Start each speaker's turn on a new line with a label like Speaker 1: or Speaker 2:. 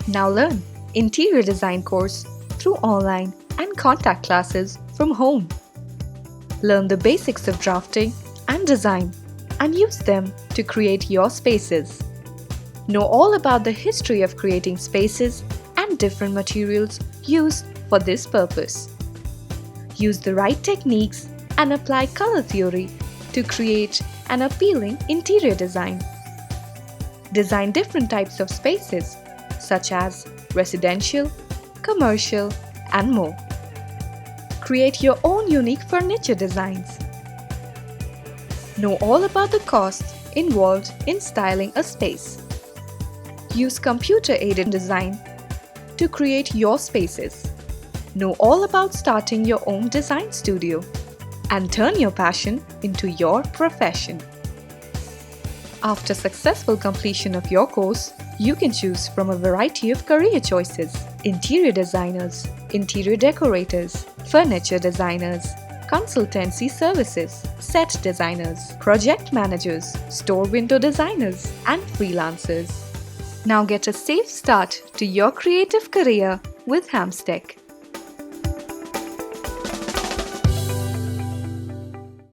Speaker 1: Now learn interior design course through online and contact classes from home. Learn the basics of drafting and design and use them to create your spaces. Know all about the history of creating spaces and different materials used for this purpose. Use the right techniques and apply color theory to create an appealing interior design. Design different types of spaces such as residential, commercial, and more. Create your own unique furniture designs. Know all about the costs involved in styling a space. Use computer-aided design to create your spaces. Know all about starting your own design studio and turn your passion into your profession. After successful completion of your course, you can choose from a variety of career choices: interior designers, interior decorators, furniture designers, consultancy services, set designers, project managers, store window designers, and freelancers. Now get a safe start to your creative career with Hamstech.